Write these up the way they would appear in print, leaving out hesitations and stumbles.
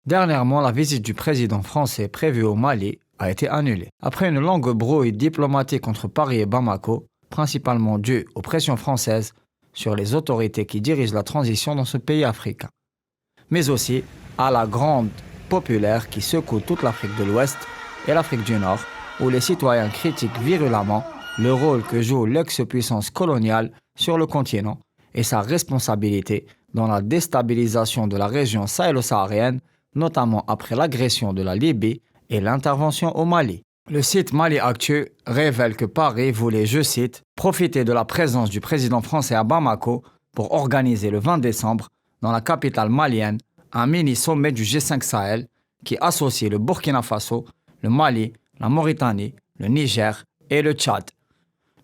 Dernièrement, la visite du président français prévue au Mali a été annulée. Après une longue brouille diplomatique entre Paris et Bamako, principalement due aux pressions françaises sur les autorités qui dirigent la transition dans ce pays africain, mais aussi à la grande populaire qui secoue toute l'Afrique de l'Ouest et l'Afrique du Nord, où les citoyens critiquent virulemment le rôle que joue l'ex-puissance coloniale sur le continent et sa responsabilité dans la déstabilisation de la région sahélo-saharienne, notamment après l'agression de la Libye et l'intervention au Mali. Le site Mali Actu révèle que Paris voulait, je cite, « profiter de la présence du président français à Bamako pour organiser le 20 décembre, dans la capitale malienne, un mini-sommet du G5 Sahel qui associe le Burkina Faso, le Mali, la Mauritanie, le Niger et le Tchad. »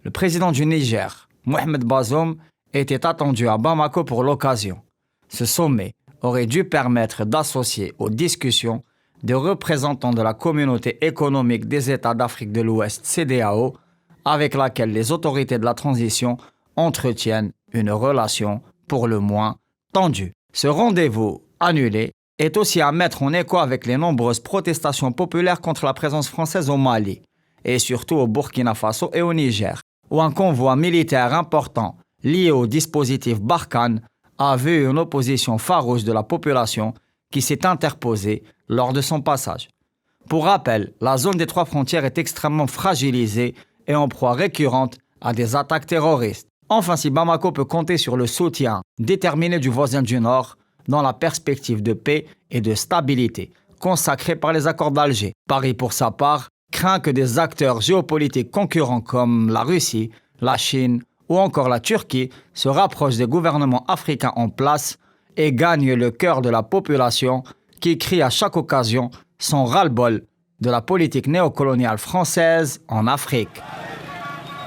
Le président du Niger, Mohamed Bazoum, était attendu à Bamako pour l'occasion. Ce sommet aurait dû permettre d'associer aux discussions des représentants de la communauté économique des États d'Afrique de l'Ouest, CEDEAO, avec laquelle les autorités de la transition entretiennent une relation pour le moins tendue. Ce rendez-vous annulé est aussi à mettre en écho avec les nombreuses protestations populaires contre la présence française au Mali, et surtout au Burkina Faso et au Niger, où un convoi militaire important lié au dispositif Barkhane a vu une opposition farouche de la population qui s'est interposée lors de son passage. Pour rappel, la zone des trois frontières est extrêmement fragilisée et en proie récurrente à des attaques terroristes. Enfin, si Bamako peut compter sur le soutien déterminé du voisin du Nord dans la perspective de paix et de stabilité consacrée par les accords d'Alger, Paris, pour sa part, craint que des acteurs géopolitiques concurrents comme la Russie, la Chine ou encore la Turquie se rapprochent des gouvernements africains en place et gagnent le cœur de la population qui crie à chaque occasion son ras-le-bol de la politique néocoloniale française en Afrique.